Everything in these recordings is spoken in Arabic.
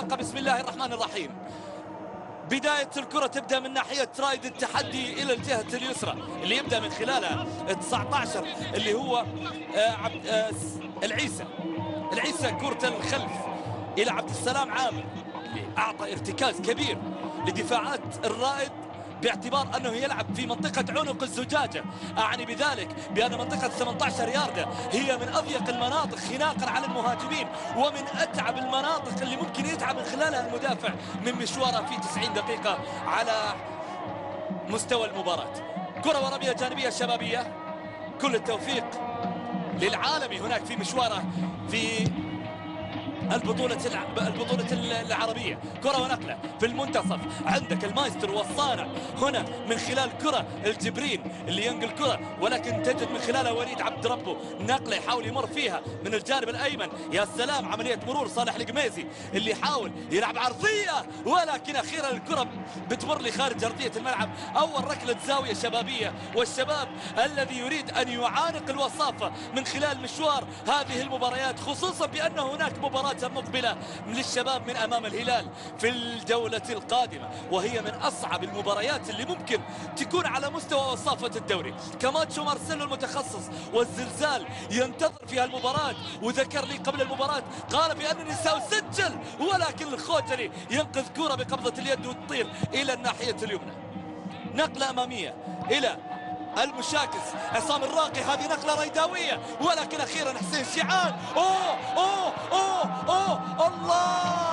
الانطلاقة. بسم الله الرحمن الرحيم. بداية الكرة تبدأ من ناحية رائد التحدي إلى الجهة اليسرى اللي يبدأ من خلالها 19 اللي هو العيسى كرة الخلف إلى عبد السلام عامر اللي أعطى ارتكاز كبير لدفاعات الرائد باعتبار أنه يلعب في منطقة عنق الزجاجة. أعني بذلك بأن منطقة 18 ياردة هي من أضيق المناطق خناقا على المهاجمين ومن أتعب المناطق اللي ممكن يتعب من خلالها المدافع من مشواره في 90 دقيقة على مستوى المباراة. كرة ورمية جانبية شبابية، كل التوفيق للعالمي هناك في مشواره في البطولة العربية. كرة ونقلة في المنتصف، عندك المايسترو والصانع هنا من خلال كرة الجبرين اللي ينقل كرة، ولكن تجد من خلالها وليد عبد ربه نقلة يحاول يمر فيها من الجانب الأيمن. يا سلام، عملية مرور صالح القميزي اللي يحاول يلعب عرضية، ولكن أخيرا الكرة بتمر لخارج أرضية الملعب. أول ركلة زاوية شبابية، والشباب الذي يريد أن يعانق الوصافة من خلال مشوار هذه المباريات، خصوصا بأن هناك مباراة مقبلة للشباب من أمام الهلال في الجولة القادمة، وهي من أصعب المباريات اللي ممكن تكون على مستوى وصافة الدوري. كاماتشو مارسيلو المتخصص والزلزال ينتظر في المباراة، وذكر لي قبل المباراة قال بأنني سأسجل، ولكن الخوجلي ينقذ كرة بقبضة اليد وتطير إلى الناحية اليمنى. نقلة أمامية إلى المشاكس عصام الراقي، هذه نقلة ريداوية، ولكن أخيرا حسين شيعان. أوه أوه أوه أوه الله،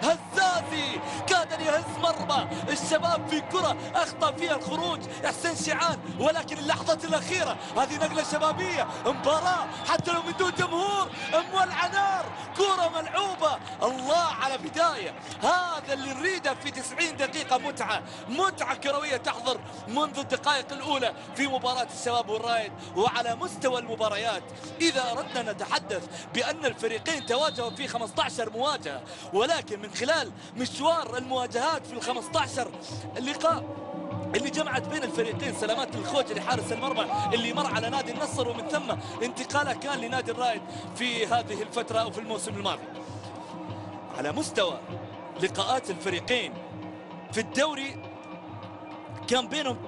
هزازي كاد أن يهز مرمى الشباب في كرة أخطأ فيها الخروج حسين شيعان، ولكن اللحظة الأخيرة هذه نقلة شبابية. مباراة حتى لو من دون جمهور مولعة نار، كرة ملعوبة. الله على بداية، هذا اللي نريده في 90 دقيقة متعة كروية تحضر منذ الدقائق الأولى في مباراة الشباب والرائد. وعلى مستوى المباريات إذا أردنا نتحدث بأن الفريقين تواجهوا في 15 مواجهة، ولكن من خلال مشوار المواجهات في 15 اللقاء اللي جمعت بين الفريقين سلامات الخوجلي حارس المرمى اللي مر على نادي النصر، ومن ثم انتقاله كان لنادي الرائد في هذه الفترة أو في الموسم الماضي. على مستوى لقاءات الفريقين في الدوري كان بينهم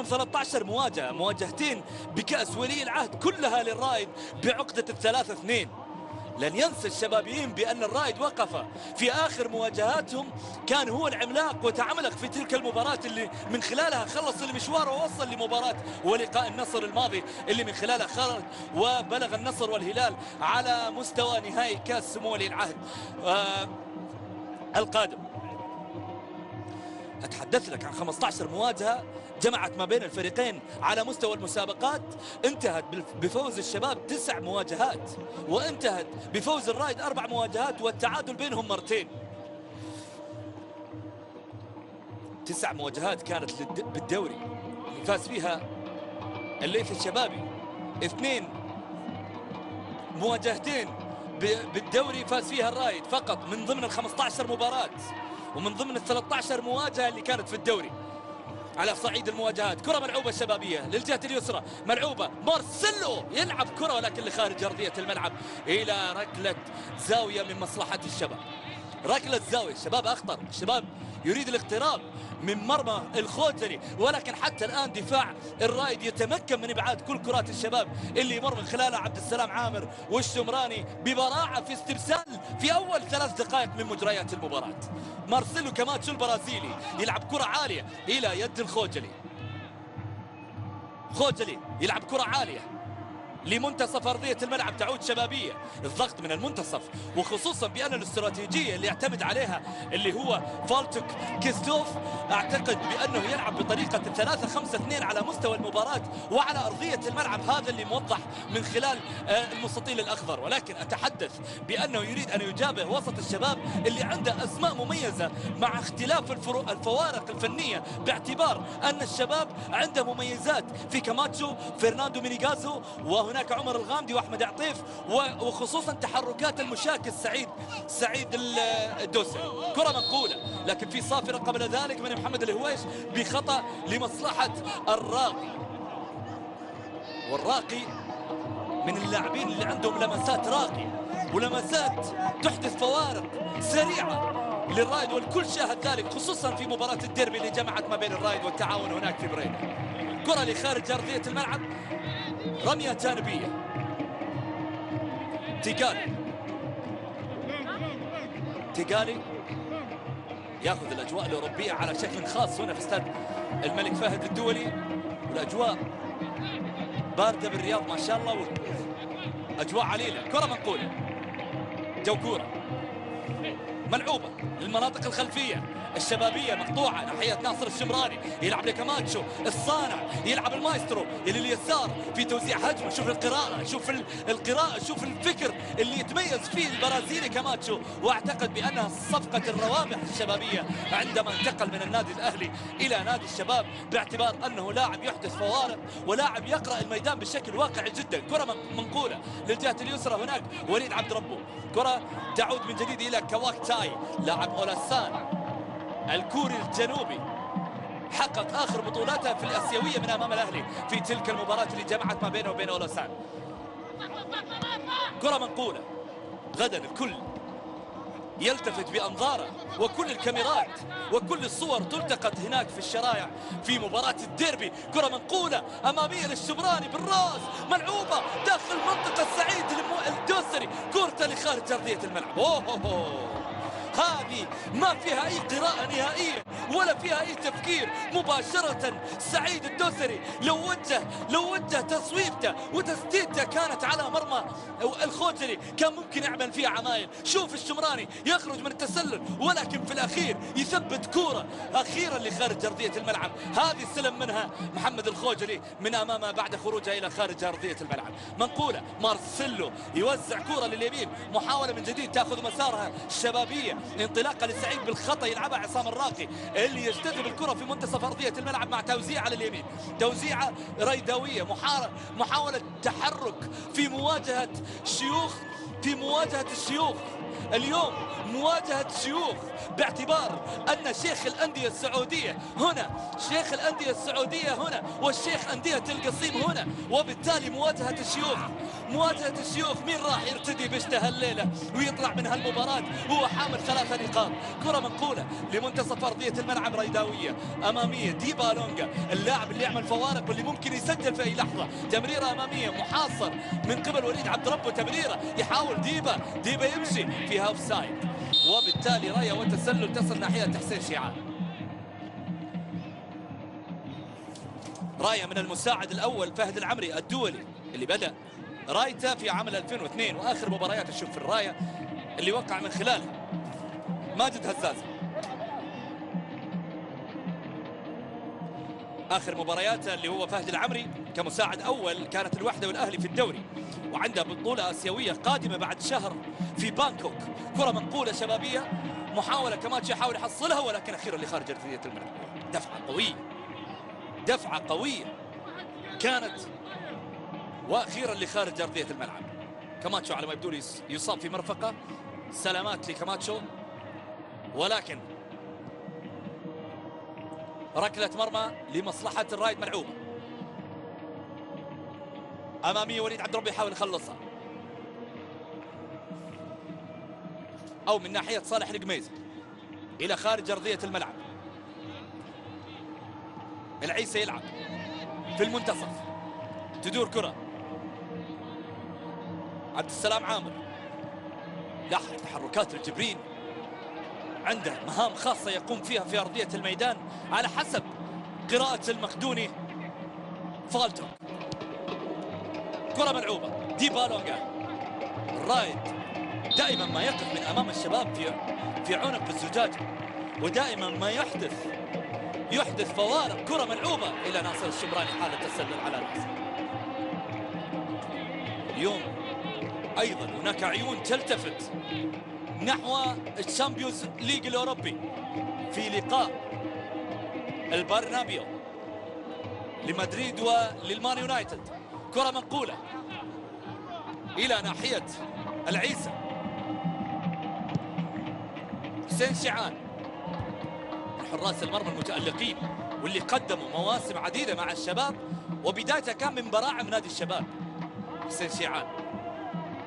13 مواجهة، مواجهتين بكأس ولي العهد كلها للرائد بعقدة 3-2. لن ينسى الشبابيين بأن الرائد وقف في آخر مواجهاتهم كان هو العملاق وتعملق في تلك المباراة اللي من خلالها خلص المشوار ووصل لمباراة ولقاء النصر الماضي اللي من خلالها خرج وبلغ النصر والهلال على مستوى نهائي كأس سمو ولي العهد القادم. أتحدث لك عن 15 مواجهة جمعت ما بين الفريقين على مستوى المسابقات، انتهت بفوز الشباب 9 مواجهات، وانتهت بفوز الرائد 4 مواجهات والتعادل بينهم مرتين. 9 مواجهات كانت بالدوري اللي فاز فيها الليث الشبابي، 2 مواجهتين بالدوري فاز فيها الرائد فقط من ضمن 15 مباراة ومن ضمن 13 مواجهة اللي كانت في الدوري. على صعيد المواجهات كرة ملعوبة شبابية للجهة اليسرى، ملعوبة مارسيلو يلعب كرة ولكن لخارج أرضية الملعب إلى ركلة زاوية من مصلحة الشباب. ركلة زاوية، الشباب أخطر، الشباب يريد الاقتراب من مرمى الخوجلي، ولكن حتى الآن دفاع الرائد يتمكن من إبعاد كل كرات الشباب اللي يمر من خلالها عبد السلام عامر والشمراني ببراعة في استرسال في أول 3 دقائق من مجريات المباراة. مارسيلو كاماتشو البرازيلي يلعب كرة عالية إلى يد الخوجلي، خوجلي يلعب كرة عالية لمنتصف أرضية الملعب، تعود شبابية، الضغط من المنتصف، وخصوصا بأن الاستراتيجية اللي يعتمد عليها اللي هو فالتوك كيستوف أعتقد بأنه يلعب بطريقة 3-5-2 على مستوى المباراة وعلى أرضية الملعب، هذا اللي موضح من خلال المستطيل الأخضر. ولكن أتحدث بأنه يريد أن يجابه وسط الشباب اللي عنده أسماء مميزة مع اختلاف الفوارق الفنية، باعتبار أن الشباب عنده مميزات في كاماتشو، فرناندو مينيغازو، وهناك عمر الغامدي واحمد عطيف، وخصوصا تحركات المشاكس سعيد الدوسري. كرة منقولة لكن في صافرة قبل ذلك من محمد الهويش بخطأ لمصلحة الراقي، والراقي من اللاعبين اللي عندهم لمسات راقية. ولمسات تحدث فوارق سريعة للرائد، والكل شاهد ذلك خصوصا في مباراة الديربي اللي جمعت ما بين الرائد والتعاون هناك في بريدة. كرة لخارج أرضية الملعب، رمية جانبية. تيغالي ياخذ الأجواء الأوروبية على شكل خاص هنا في استاد الملك فهد الدولي، والأجواء باردة بالرياض ما شاء الله، أجواء عليلة. كرة منقولة، كورة ملعوبة للمناطق الخلفية، الشبابية مقطوعة ناحية ناصر الشمراني، يلعب لكاماتشو الصانع، يلعب المايسترو إلى اليسار في توزيع هجمة. شوف القراءة، شوف القراءة، شوف الفكر اللي يتميز فيه البرازيلي كاماتشو، واعتقد بأنها صفقة الروابح الشبابية عندما انتقل من النادي الأهلي إلى نادي الشباب، باعتبار أنه لاعب يحدث فوارق ولاعب يقرأ الميدان بشكل واقعي جدا. كرة منقولة للجهة اليسرى، هناك وليد عبد ربه، كرة تعود من جديد إلى كواك تاي، لاعب أولاسان الكوري الجنوبي، حقق آخر بطولاته في الآسيوية من أمام الأهلي في تلك المباراة اللي جمعت ما بينه وبين أولاسان. كرة منقولة، غدا الكل يلتفت بأنظاره وكل الكاميرات وكل الصور تلتقط هناك في الشرايع في مباراة الديربي. كرة منقولة أمامية للشمراني بالراس، ملعوبة داخل منطقة سعيد الدوسري، كرة لخارج أرضية الملعب. هذه ما فيها أي قراءة نهائية ولا فيها أي تفكير، مباشرة سعيد الدوسري لو وجه تصويبته وتسديدته كانت على مرمى الخوجلي كان ممكن يعمل فيها عمايل. شوف الشمراني يخرج من التسلل، ولكن في الأخير يثبت كرة أخيرا لخارج أرضية الملعب. هذه استلم منها محمد الخوجلي من أمامه بعد خروجها إلى خارج أرضية الملعب. منقولة، مارسيلو يوزع كرة لليمين، محاولة من جديد تأخذ مسارها الشبابية، انطلاقه لسعيد بالخطا يلعبها عصام الراقي اللي يجتذب الكره في منتصف ارضيه الملعب مع توزيع على اليمين، توزيعه ريداويه، محاوله تحرك في مواجهه الشيوخ اليوم، مواجهة شيوخ، باعتبار أن شيخ الأندية السعودية هنا، والشيخ أندية القصيم هنا، وبالتالي مواجهة الشيوخ مين راح يرتدي بشته هالليلة ويطلع من هالمباراة هو حامل 3 نقاط. كرة منقولة لمنتصف أرضية الملعب، ريداوية أمامية، ديبا لونجا اللاعب اللي يعمل فوارق واللي ممكن يسجل في أي لحظة. تمريرة أمامية، محاصر من قبل وليد عبد ربه، تمريرة يحاول ديبا يمشي فيها اوفسايد، وبالتالي رايه وتسلل تصل ناحية حسين شيعان. رايه من المساعد الأول فهد العمري الدولي اللي بدأ رايته في عام 2002، وآخر مباريات نشوف في الراية اللي وقع من خلالها ماجد هزازة. آخر مبارياته اللي هو فهد العمري كمساعد أول كانت الوحدة والأهلي في الدوري، وعنده بطولة آسيوية قادمة بعد شهر في بانكوك. كرة منقولة شبابية، محاولة كماتش يحاول يحصلها، ولكن أخيرا لخارج أرضية الملعب. دفعة قوية كانت، وأخيرا لخارج أرضية الملعب. كماتشو على ما يبدو لي يصاب في مرفقة، سلامات لكماتشو، ولكن ركلة مرمى لمصلحة الرايد ملعوبة أمامية، وليد عبد ربه يحاول يخلصها، أو من ناحية صالح القميزي إلى خارج أرضية الملعب. العيسى يلعب في المنتصف، تدور كرة، عبد السلام عامر، لاحظ تحركات الجبرين، عنده مهام خاصة يقوم فيها في أرضية الميدان على حسب قراءة المخدوني فالتو. كرة ملعوبة، ديبا لونجا، الرايد دائما ما يقف من أمام الشباب في عنق الزجاجة، ودائما ما يحدث فوارق. كرة ملعوبة إلى ناصر الشمراني، حالة تسلل على ناصر. اليوم أيضا هناك عيون تلتفت نحو الشامبيونز ليج الأوروبي في لقاء البرنابيو لمدريد وللمان يونايتد. كرة منقولة إلى ناحية العيسى، حسين شيعان من حراس المرمى المتألقين واللي قدموا مواسم عديدة مع الشباب، وبدايته كان من براعم نادي الشباب. حسين شيعان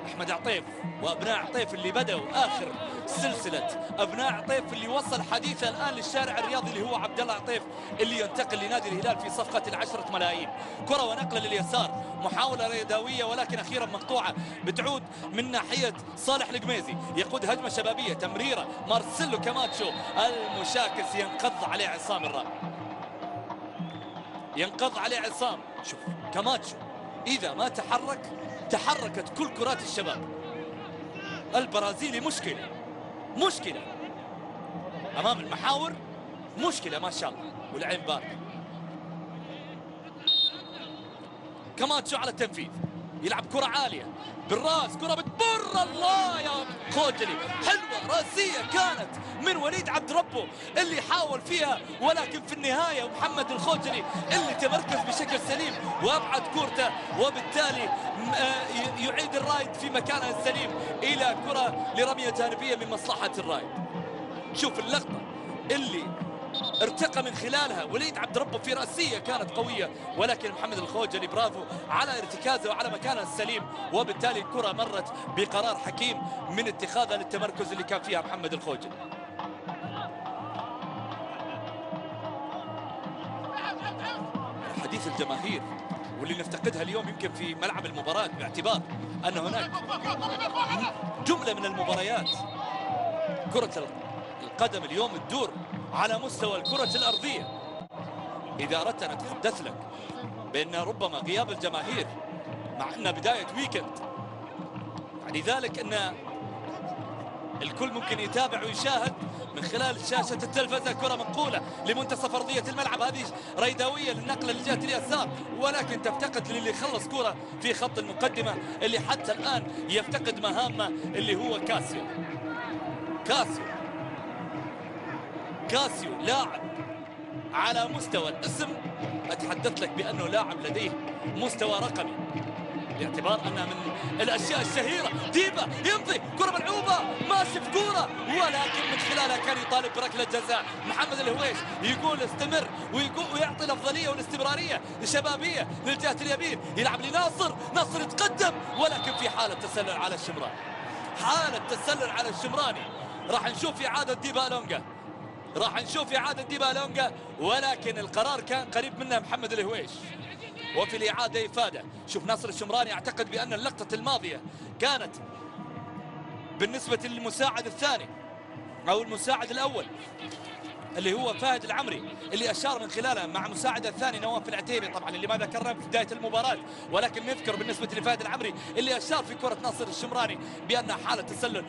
أحمد عطيف وأبناء عطيف اللي بدأوا آخر سلسلة أبناء عطيف اللي وصل حديثه الآن للشارع الرياضي اللي هو عبد الله عطيف اللي ينتقل لنادي الهلال في صفقة ال10 ملايين. كرة ونقلة لليسار، محاولة رياضية ولكن أخيرا مقطوعة، بتعود من ناحية صالح القميزي، يقود هجمة شبابية، تمريرة مارسيلو كاماتشو المشاكس، ينقض عليه عصام الرابع، ينقض عليه عصام. شوف كاماتشو إذا ما تحركت كل كرات الشباب. البرازيلي مشكلة أمام المحاور، مشكلة ما شاء الله، والعين بارد. كاماتشو على التنفيذ، يلعب كرة عالية بالراس، كرة بتمر، الله يا خوجلي، حلوة راسية كانت من وليد عبد ربه اللي حاول فيها، ولكن في النهاية محمد الخوجلي اللي تمركز بشكل سليم وأبعد كورته، وبالتالي يعيد الرايد في مكانه السليم إلى كرة لرمية جانبية من مصلحة الرايد. شوف اللقطة اللي ارتقى من خلالها وليد عبد ربه في رأسية كانت قوية، ولكن محمد الخوجلي برافو على ارتكازه وعلى مكانه السليم، وبالتالي الكرة مرت بقرار حكيم من اتخاذها للتمركز اللي كان فيها محمد الخوجلي. حديث الجماهير واللي نفتقدها اليوم يمكن في ملعب المباراة، باعتبار أن هناك جملة من المباريات كرة القدم اليوم تدور على مستوى الكرة الأرضية. إذا أردت أن أتحدث لك بأن ربما غياب الجماهير مع أن بداية ويكند، يعني ذلك أن الكل ممكن يتابع ويشاهد من خلال شاشة التلفزة. كرة منقولة لمنتصف أرضية الملعب، هذه ريداوية للنقلة لجهة اليسار، ولكن تفتقد للي يخلص كرة في خط المقدمة اللي حتى الآن يفتقد مهامه اللي هو كاسيو لاعب على مستوى الاسم، أتحدث لك بأنه لاعب لديه مستوى رقمي، باعتبار أنها من الأشياء الشهيرة. ديبا يمضي، كرة ملعوبة، ماشي في كرة، ولكن من خلالها كان يطالب بركلة جزاء. محمد الهويش يقول استمر، ويعطي الأفضلية والاستمرارية الشبابية للجهة اليمين، يلعب لناصر، ناصر يتقدم، ولكن في حالة تسلل على الشمراني، راح نشوف إعادة ديبا لونجا، ولكن القرار كان قريب منه محمد الهويش، وفي الإعادة إفادة. شوف ناصر الشمراني، أعتقد بأن اللقطة الماضية كانت بالنسبة للمساعد الثاني أو المساعد الأول اللي هو فهد العمري، اللي أشار من خلالها مع مساعد الثاني نواف العتيبي، طبعا اللي ما ذكرنا في بداية المباراة، ولكن نذكر بالنسبة لفهد العمري اللي أشار في كرة ناصر الشمراني بأنها حالة تسلل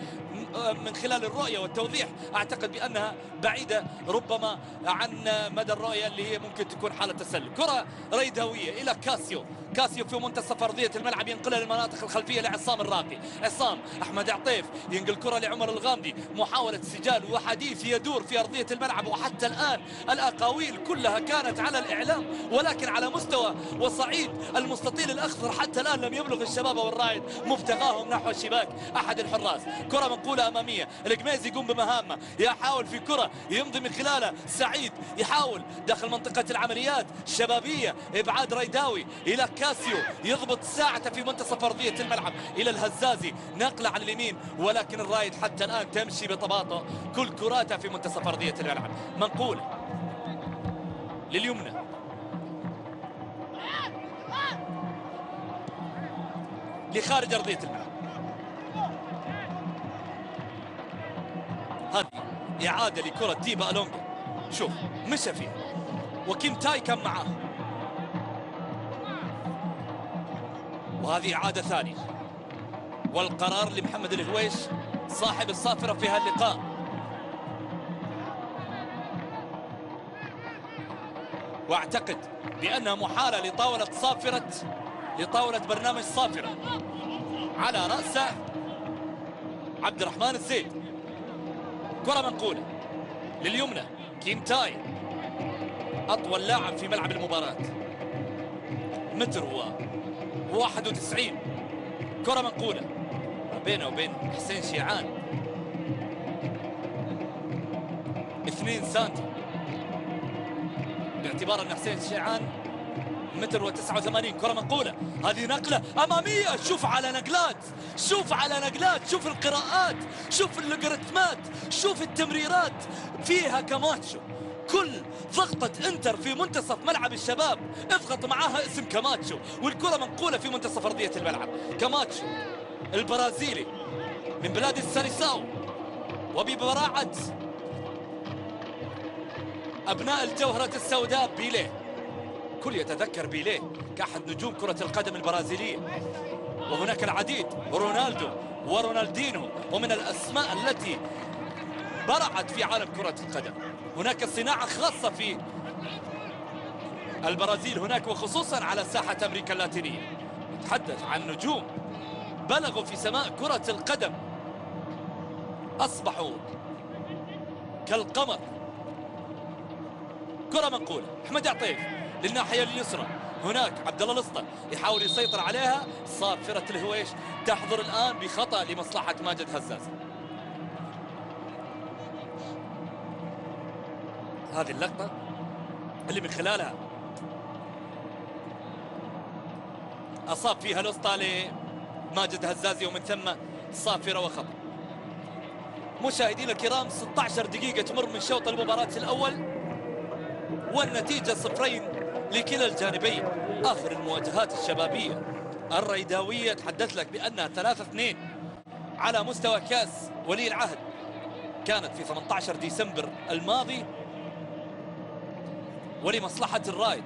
من خلال الرؤية والتوضيح. أعتقد بأنها بعيدة ربما عن مدى الرؤية اللي هي ممكن تكون حالة تسلل. كرة ريداوية إلى كاسيو في منتصف أرضية الملعب، ينقلها للمناطق الخلفية لعصام الراقي. أحمد عطيف ينقل كرة لعمر الغامدي، محاولة سجال وحديث يدور في أرضية الملعب، وحتى الآن الأقاويل كلها كانت على الإعلام، ولكن على مستوى وصعيد المستطيل الأخضر حتى الآن لم يبلغ الشباب والرايد مبتغاهم نحو الشباك أحد الحراس. كرة منقولة أمامية، القميزي يقوم بمهامه، يحاول في كرة يمضي من خلالها سعيد، يحاول داخل منطقة العمليات الشبابية، إبعاد ريداوي إلى كاسيو، يضبط ساعته في منتصف أرضية الملعب إلى الهزازي، نقلة على اليمين، ولكن الرايد حتى الآن تمشي بطباطة كل كراتها في منتصف أرضية الملعب. منقولة لليمنى، لخارج أرضية الملعب. هذه إعادة لكرة ديبا ألونجا، شوف مشى فيها وكيم تاي كان معاه، وهذه إعادة ثانية، والقرار لمحمد الهويش صاحب الصافرة في هاللقاء. واعتقد بأنها محالة لطاولة برنامج صافرة على رأسه عبد الرحمن الزيد. كرة منقولة لليمنى، كيم تاي أطول لاعب في ملعب المباراة، متر و91. كرة منقولة بينه وبين حسين شيعان 2 سنتي، باعتبار أن حسين شيعان متر و89. كرة منقولة، هذه نقلة أمامية. شوف على نقلات، شوف على نقلات، شوف القراءات، شوف اللوغاريتمات، شوف التمريرات فيها كاماتشو. كل ضغطة انتر في منتصف ملعب الشباب اضغط معاها اسم كاماتشو، والكرة منقولة في منتصف أرضية الملعب. كاماتشو البرازيلي من بلاد الساليساو، وببراعة أبناء الجوهرة السوداء بيليه. كل يتذكر بيليه كأحد نجوم كرة القدم البرازيلية، وهناك العديد، رونالدو ورونالدينو، ومن الأسماء التي برعت في عالم كرة القدم. هناك صناعة خاصة في البرازيل هناك، وخصوصا على ساحة أمريكا اللاتينية. نتحدث عن نجوم بلغوا في سماء كرة القدم، أصبحوا كالقمر. كرة منقولة، أحمد عطيف للناحية اليسرى، هناك عبد الله الاسطى يحاول يسيطر عليها. صافرة الهويش تحضر الآن بخطأ لمصلحة ماجد هزاز. هذه اللقطة اللي من خلالها أصاب فيها الاسطى لماجد هزازي، ومن ثم صافرة وخطأ. مشاهدينا الكرام، 16 دقيقة تمر من شوط المباراة الأول، والنتيجة 0 لكلا الجانبين. آخر المواجهات الشبابية الريداوية تحدث لك بأنها 3-2 على مستوى كأس ولي العهد، كانت في 18 ديسمبر الماضي، ولمصلحة الرايد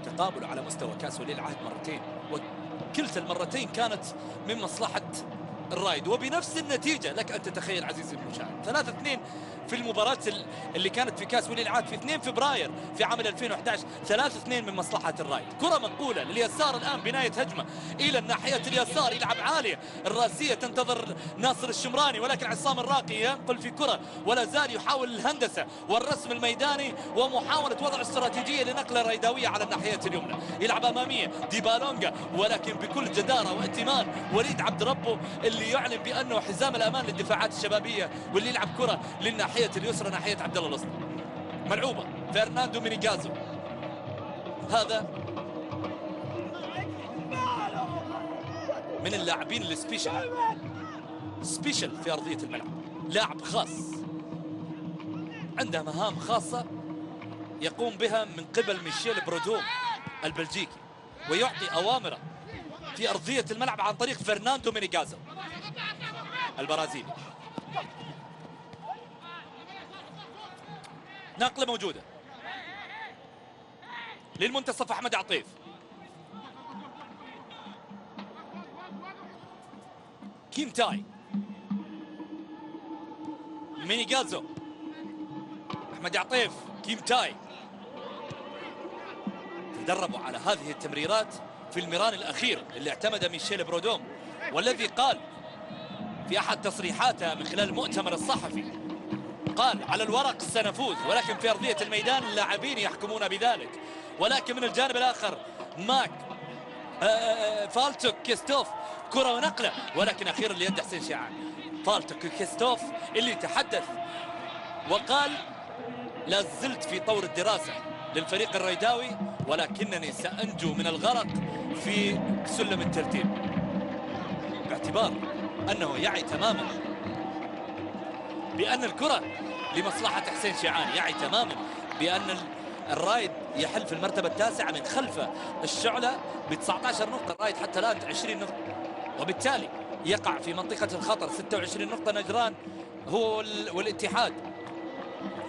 تقابل على مستوى كأس ولي العهد مرتين، وكلتا المرتين كانت من مصلحة الرايد، وبنفس النتيجة. لك أن تتخيل عزيزي المشاهد 3-2 في المباراة اللي كانت في كأس ولي العهد في 2 فبراير في عام 2011، 3-2 من مصلحة الرايد. كرة منقولة لليسار الآن، بناية هجمة إلى الناحية اليسار، يلعب عالية الراسية، تنتظر ناصر الشمراني، ولكن عصام الراقي ينقل في كرة، ولا زال يحاول الهندسة والرسم الميداني ومحاولة وضع استراتيجية لنقلة ريداوية على الناحية اليمنى. يلعب أمامية ديبالونجا، ولكن بكل جدارة وائتمان وليد عبد ربه اللي يعلن بأنه حزام الأمان للدفاعات الشبابية، واللي يلعب كرة للناحية اليسرى ناحية عبد الله الاسطى. ملعوبة فرناندو مينيغازو، هذا من اللاعبين السبيشال في أرضية الملعب، لاعب خاص عنده مهام خاصة يقوم بها من قبل ميشيل برودوم البلجيكي، ويعطي أوامره في أرضية الملعب عن طريق فرناندو مينيغازو البرازيلي. نقلة موجودة للمنتصف، أحمد عطيف، كيمتاي، مينيغازو، أحمد عطيف، كيمتاي. تدربوا على هذه التمريرات في الميران الأخير اللي اعتمد ميشيل برودوم، والذي قال في أحد تصريحاته من خلال المؤتمر الصحفي، قال على الورق سنفوز، ولكن في أرضية الميدان اللاعبين يحكمون بذلك. ولكن من الجانب الآخر ماك فالتو كيستوف، كرة ونقلة، ولكن أخيرا ليد حسين شيعان. فالتو كيستوف اللي تحدث وقال لا زلت في طور الدراسة للفريق الريداوي، ولكنني سأنجو من الغرق في سلم الترتيب، باعتبار أنه يعي تماما بأن الكرة لمصلحة حسين شيعان، يعي تماما بأن الرايد يحل في المرتبة التاسعة من خلفه الشعلة ب 19 نقطة، الرايد حتى الآن 20 نقطة، وبالتالي يقع في منطقة الخطر. 26 نقطة نجران هو والاتحاد.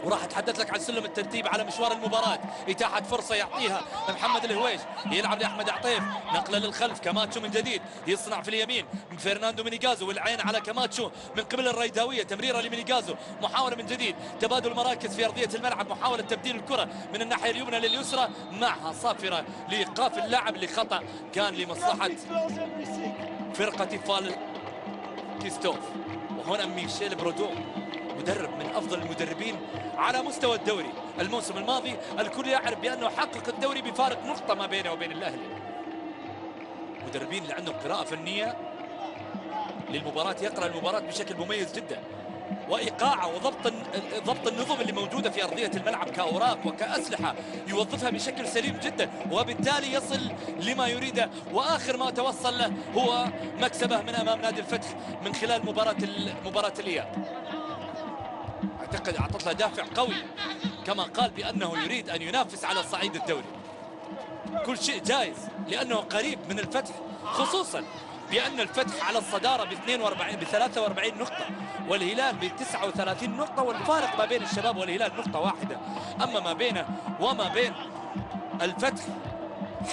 وراح اتحدث لك عن سلم الترتيب على مشوار المباراة. إتاحة فرصة يعطيها محمد الهويش، يلعب لأحمد عطيف، نقلة للخلف، كاماتشو من جديد يصنع في اليمين من فرناندو مينيغازو، والعين على كاماتشو من قبل الريداوية، تمريرة لمينيغازو، محاولة من جديد، تبادل مراكز في أرضية الملعب، محاولة تبديل الكرة من الناحية اليمنى لليسرى، معها صافرة لإيقاف اللاعب لخطأ كان لمصلحة فرقة فال كيستوف. وهنا ميشيل برودوم مدرب من أفضل المدربين على مستوى الدوري الموسم الماضي، الكل يعرف بأنه حقق الدوري بفارق نقطة ما بينه وبين الأهلي. مدربين اللي عندهم قراءة فنية للمباراة، يقرأ المباراة بشكل مميز جدا. وايقاعه وضبط ضبط النظم اللي موجوده في ارضيه الملعب كاوراق وكاسلحه يوظفها بشكل سليم جدا، وبالتالي يصل لما يريده، واخر ما توصل له هو مكسبه من امام نادي الفتح من خلال مباراه الاياب. اعتقد اعطت له دافع قوي، كما قال بانه يريد ان ينافس على الصعيد الدولي. كل شيء جائز لانه قريب من الفتح، خصوصا بأن الفتح على الصدارة ب 43 نقطة والهلال ب 39 نقطة، والفارق ما بين الشباب والهلال نقطة واحدة. أما ما بينه وما بين الفتح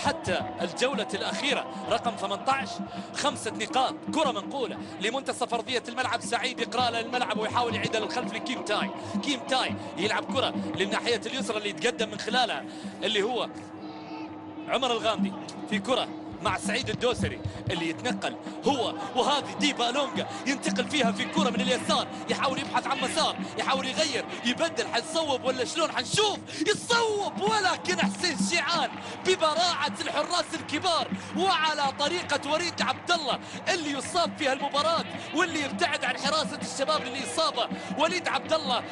حتى الجولة الأخيرة رقم 18 5 نقاط. كرة منقولة لمنتصف أرضية الملعب، سعيد يقرأ للملعب ويحاول يعيدها للخلف لكيم تاي. كيم تاي يلعب كرة للناحية اليسرى اللي يتقدم من خلالها اللي هو عمر الغامدي، في كرة مع سعيد الدوسري اللي يتنقل هو، وهذه ديبا لونجا ينتقل فيها في كرة من اليسار، يحاول يبحث عن مسار، يحاول يغير، يبدل، حيصوب ولا شلون حنشوف، يصوب، ولكن حسين شيعان ببراعة الحراس الكبار وعلى طريقة وليد عبد الله اللي يصاب فيها المباراة واللي يبتعد عن حراسة الشباب للإصابة. وليد عبد الله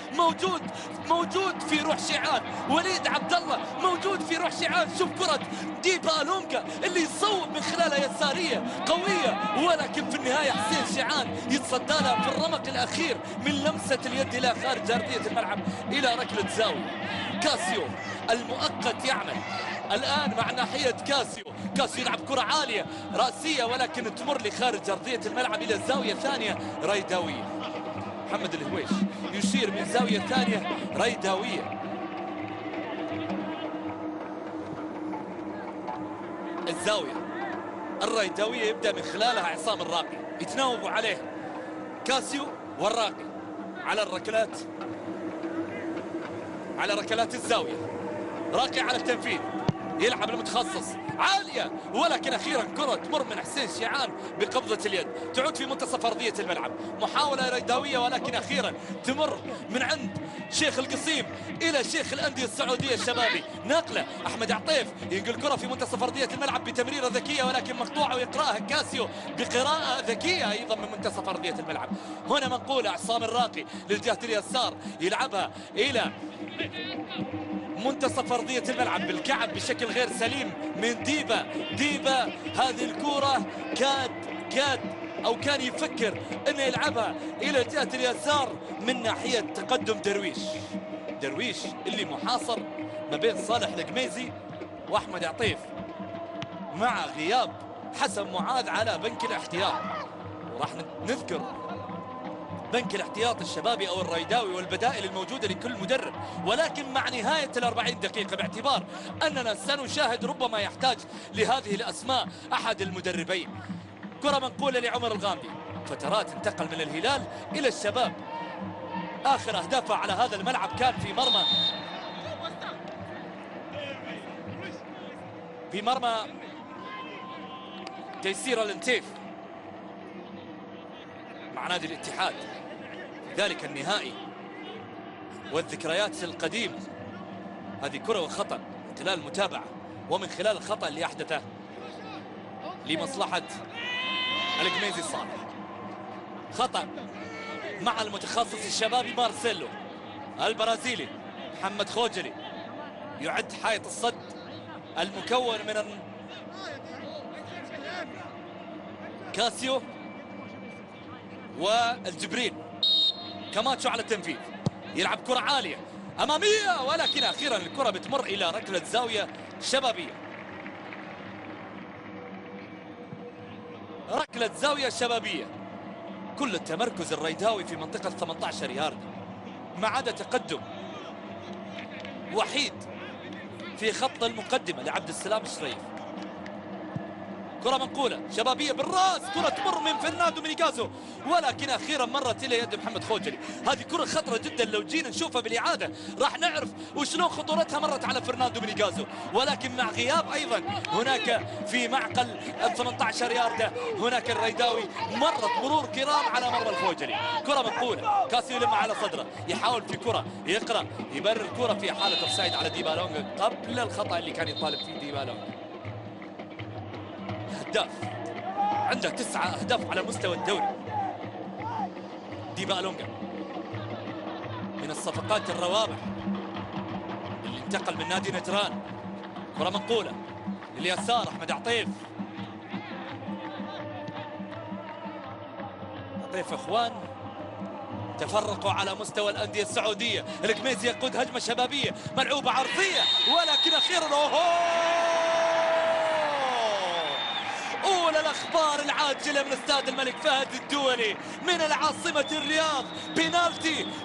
موجود في روح شيعان، وليد عبد الله موجود في روح شيعان. شوف كرة ديبا لونجا اللي يصوب من خلالها يسارية قوية، ولكن في النهاية حسين شيعان يتصدى لها في الرمق الأخير من لمسة اليد إلى خارج أرضية الملعب إلى ركلة زاوية. كاسيو المؤقت يعمل الآن مع ناحية كاسيو يلعب كرة عالية رأسية ولكن تمر لخارج أرضية الملعب إلى زاوية ثانية ريداوية. محمد الهويش يشير من زاوية ثانية ريداوية. الزاوية الريداوية يبدأ من خلالها عصام الراقي، يتناوبوا عليه كاسيو والراقي على الركلات، على ركلات الزاوية. راقي على التنفيذ، يلعب المتخصص عالية، ولكن أخيرا كرة تمر من حسين شيعان بقبضة اليد، تعود في منتصف أرضية الملعب. محاولة ريداوية ولكن أخيرا تمر من عند شيخ القصيم إلى شيخ الأندية السعودية الشبابي. نقلة أحمد عطيف ينقل كرة في منتصف أرضية الملعب بتمريرة ذكية ولكن مقطوعة، ويقرأها كاسيو بقراءة ذكية أيضا من منتصف أرضية الملعب. هنا منقولة عصام الراقي للجهة اليسار، يلعبها إلى منتصف أرضية الملعب بالكعب بشكل غير سليم من ديبا. هذه الكرة كان يفكر انه يلعبها الى جهة اليسار من ناحية تقدم درويش اللي محاصر ما بين صالح القميزي واحمد عطيف مع غياب حسن معاذ على بنك الاحتياط. وراح نذكر بنك الاحتياط الشبابي او الريداوي والبدائل الموجوده لكل مدرب، ولكن مع نهايه ال40 دقيقه باعتبار اننا سنشاهد ربما يحتاج لهذه الاسماء احد المدربين. كره منقوله لعمر الغامدي، فترات انتقل من الهلال الى الشباب، اخر اهدافه على هذا الملعب كان في مرمى تيسير الانتيف مع نادي الاتحاد، ذلك النهائي والذكريات القديمة. هذه كرة وخطأ من خلال المتابعة ومن خلال الخطأ اللي أحدثه لمصلحة القميزي صالح. خطأ مع المتخصص الشبابي مارسيلو البرازيلي. محمد خوجلي يعد حائط الصد المكون من كاسيو والجبريل. كاماتشو على التنفيذ، يلعب كرة عالية أمامية ولكن أخيرا الكرة بتمر إلى ركلة زاوية شبابية. ركلة زاوية شبابية. كل التمركز الريداوي في منطقة 18 يارد ما عدا تقدم وحيد في خط المقدمة لعبد السلام الشريف. كرة منقولة شبابية بالراس، كرة تمر من فرناندو مينيغازو ولكن أخيرا مرت إلى يد محمد خوجلي. هذه كرة خطرة جدا، لو جينا نشوفها بالإعادة راح نعرف وشلون خطورتها. مرت على فرناندو مينيغازو ولكن مع غياب أيضا هناك في معقل 18 ياردة هناك الريداوي مرت مرور كرام على مرمى الخوجلي. كرة منقولة، كاسيو يلم على صدره، يحاول في كرة يقرأ يبرر كرة في حالة اوفسايد على ديبالونغ قبل الخطأ اللي كان يطالب فيه ديبالونغ. هداف عنده 9 أهداف على مستوى الدوري ديبالونغا. من الصفقات الروابح اللي انتقل من نادي نجران. كرة منقولة لليسار أحمد عطيف. عطيف اخوان تفرقوا على مستوى الأندية السعودية. القميزي يقود هجمة شبابية ملعوبة عرضية، ولكن أخيرا أولى الأخبار العاجلة من استاد الملك فهد الدولي من العاصمة الرياض.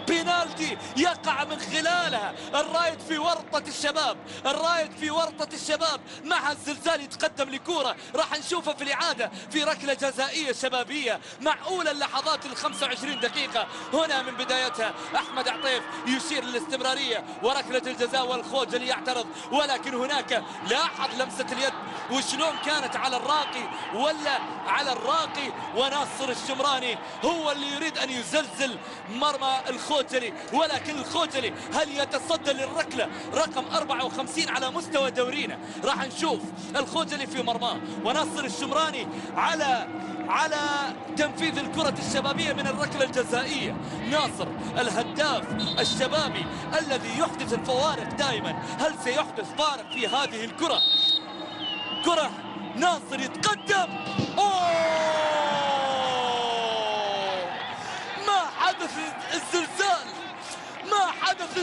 بينالتي يقع من خلالها الرايد في ورطة الشباب. الرايد في ورطة الشباب مع الزلزال يتقدم لكورة راح نشوفها في الإعادة في ركلة جزائية شبابية مع أولى اللحظات 25 دقيقة. هنا من بدايتها أحمد عطيف يشير للاستمرارية وركلة الجزاء والخوجلي يعترض، ولكن هناك لاحظ لمسة اليد وشلون كانت على الراقي ولا على الراقي، وناصر الشمراني هو اللي يريد أن يزلزل مرمى الخوجلي، ولكن الخوجلي هل يتصدى للركلة رقم 54 على مستوى دورينا؟ راح نشوف الخوجلي في مرماه وناصر الشمراني على تنفيذ الكرة الشبابية من الركلة الجزائية. ناصر الهداف الشبابي الذي يحدث الفوارق دائما، هل سيحدث فارق في هذه الكرة؟ كرة ناصر يتقدم. ما حدث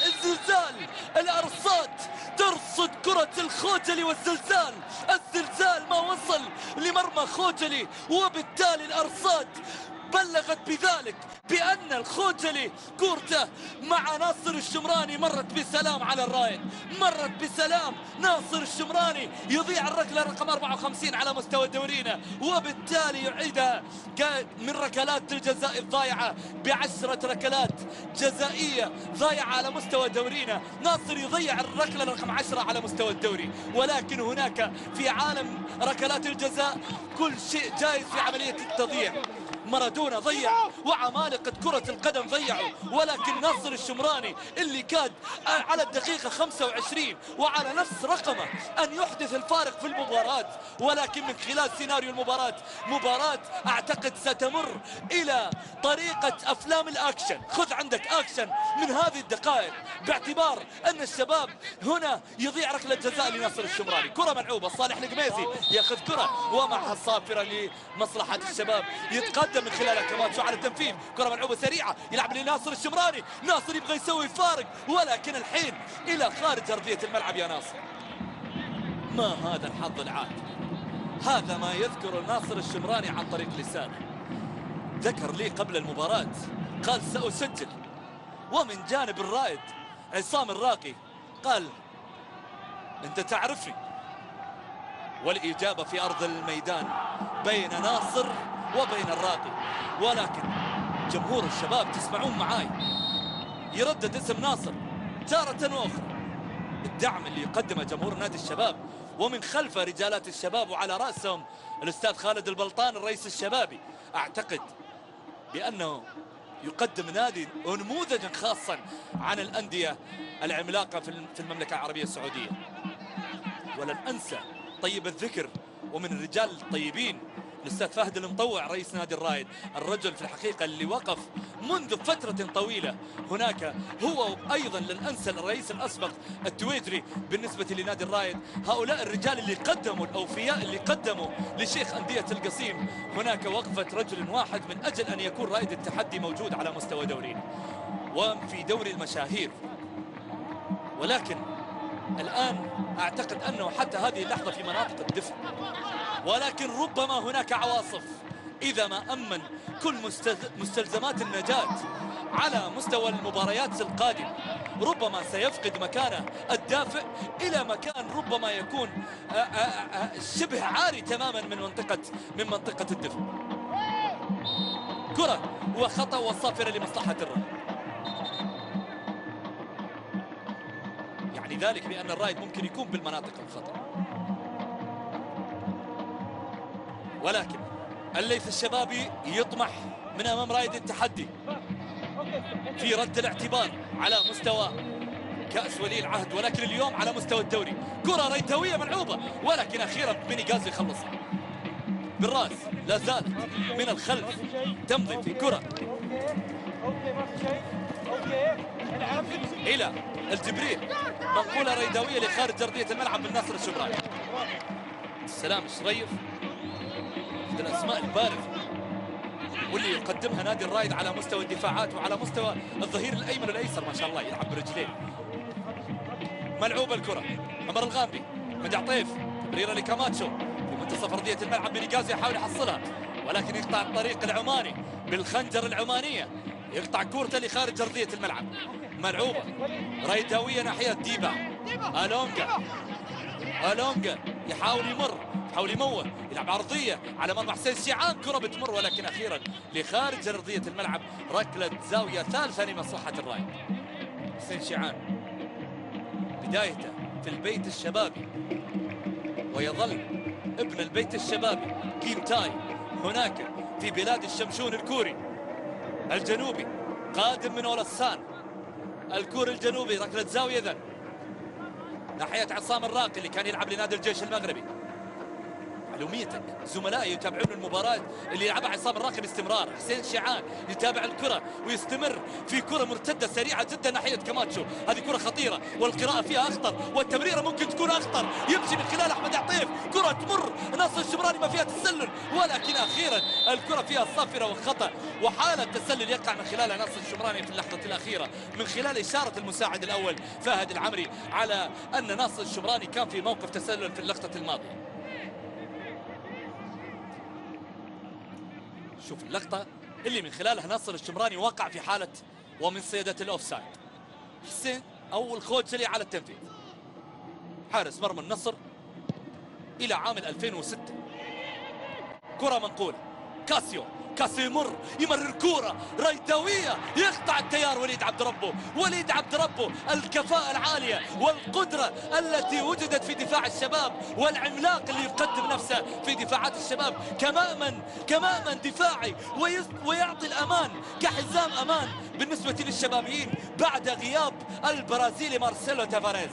الزلزال. الأرصاد ترصد كرة الخوجلي والزلزال. الزلزال ما وصل لمرمى خوجلي، وبالتالي الأرصاد بلغت بذلك بأن الخوجلي كورته مع ناصر الشمراني مرت بسلام على الرايد، مرت بسلام. ناصر الشمراني يضيع الركلة رقم 54 على مستوى دورينا، وبالتالي يعيدها من ركلات الجزاء الضائعة ب10 ركلات جزائية ضائعة على مستوى دورينا. ناصر يضيع الركلة رقم 10 على مستوى الدوري، ولكن هناك في عالم ركلات الجزاء كل شيء جائز في عملية التضييع. مارادونا ضيع وعمالقة كرة القدم ضيعوا، ولكن ناصر الشمراني اللي كاد على الدقيقة 25 وعلى نفس رقمه أن يحدث الفارق في المباراة، ولكن من خلال سيناريو المباراة مباراة أعتقد ستمر إلى طريقة أفلام الأكشن. خذ عندك أكشن من هذه الدقائق، باعتبار أن الشباب هنا يضيع ركلة جزاء لناصر الشمراني. كرة ملعوبة صالح القميزي ياخذ كرة ومعها الصافرة لمصلحة الشباب، يتقدم من خلالها كماتشو على التنفيذ. كرة ملعوبة سريعة يلعب لناصر الشمراني، ناصر يبغى يسوي فارق، ولكن الحين إلى خارج أرضية الملعب. يا ناصر ما هذا الحظ العادل، هذا ما يذكر ناصر الشمراني عن طريق لسانه. ذكر لي قبل المباراة قال سأسجل، ومن جانب الرائد عصام الراقي قال أنت تعرفني، والإجابة في أرض الميدان بين ناصر وبين الراقي. ولكن جمهور الشباب تسمعون معاي يردد اسم ناصر تارة وأخرى. الدعم اللي يقدمه جمهور نادي الشباب ومن خلفه رجالات الشباب وعلى رأسهم الأستاذ خالد البلطان الرئيس الشبابي، أعتقد بأنه يقدم نادي ونموذجا خاصا عن الأندية العملاقة في المملكة العربية السعودية. ولن أنسى طيب الذكر ومن الرجال الطيبين الأستاذ فهد المطوع رئيس نادي الرائد، الرجل في الحقيقة اللي وقف منذ فترة طويلة هناك، هو أيضا لن أنسى الرئيس الأسبق التويجري بالنسبة لنادي الرائد. هؤلاء الرجال اللي قدموا، الأوفياء اللي قدموا لشيخ أندية القصيم هناك وقفة رجل واحد من أجل أن يكون رائد التحدي موجود على مستوى دورينا وفي دوري المشاهير. ولكن الآن أعتقد أنه حتى هذه اللحظة في مناطق الدفء، ولكن ربما هناك عواصف إذا ما أمن كل مستلزمات النجاة على مستوى المباريات القادمة، ربما سيفقد مكانه الدافئ إلى مكان ربما يكون شبه عاري تماما من منطقة الدفء. كرة وخطأ والصافرة لمصلحة الرائد، يعني ذلك بأن الرائد ممكن يكون بالمناطق الخطر. ولكن الليث الشبابي يطمح من أمام رائد التحدي في رد الاعتبار على مستوى كأس ولي العهد، ولكن اليوم على مستوى الدوري. كرة ريتوية ملعوبة، ولكن أخيرا بني غازي يخلصها بالراس، لا زالت من الخلف تمضي في كرة الى الجبريل، منقوله ريداويه لخارج ارضيه الملعب من ناصر الشمراني. السلام الشريف من الاسماء البارزه واللي يقدمها نادي الرائد على مستوى الدفاعات وعلى مستوى الظهير الايمن والايسر، ما شاء الله يلعب برجلين. ملعوبه الكره، عمر الغامدي، مجد عطيف، تمريره لكاماتشو في منتصف ارضيه الملعب. مينيغازو يحاول يحصلها ولكن يقطع الطريق العماني بالخنجر العمانيه، يقطع كورته لخارج ارضيه الملعب. ملعوبه ريداويه ناحيه ديبا، الونجا يحاول يموه، يلعب عرضيه على مرمى حسين شيعان، كره بتمر ولكن اخيرا لخارج ارضيه الملعب. ركله زاويه ثالثه لمصلحه الرايد. حسين شيعان بدايته في البيت الشبابي ويظل ابن البيت الشبابي كيم تاي هناك في بلاد الشمشون الكوري الجنوبي، قادم من اولسان الكوري الجنوبي. ركله زاويه اذا ناحيه عصام الراقي اللي كان يلعب لنادي الجيش المغربي. معلوميتك زملائي يتابعون المباراة اللي يلعبها عصام الراقي باستمرار. حسين شيعان يتابع الكرة ويستمر في كرة مرتدة سريعة جدا ناحية كاماتشو، هذه كرة خطيرة والقراءة فيها أخطر والتمريرة ممكن تكون أخطر، يمشي من خلال أحمد عطيف، كرة تمر ناصر الشمراني ما فيها تسلل ولكن أخيرا الكرة فيها صافرة وخطأ، وحالة تسلل يقع من خلالها ناصر الشمراني في اللحظة الأخيرة من خلال إشارة المساعد الأول فهد العمري على أن ناصر الشمراني كان في موقف تسلل في اللقطة الماضية. شوف اللقطة اللي من خلالها ناصر الشمراني وقع في حالة ومن صيدة الأوفسايد. حسين أو الخوجلي على التنفيذ. حارس مرمى النصر إلى عام 2006. كرة منقولة، كاسيو يمرر كرة ريداوية، يقطع التيار وليد عبد ربه الكفاءة العالية والقدرة التي وجدت في دفاع الشباب والعملاق اللي يقدم نفسه في دفاعات الشباب كماما دفاعي ويعطي الأمان كحزام أمان بالنسبة للشبابيين بعد غياب البرازيلي مارسيلو تافاريز.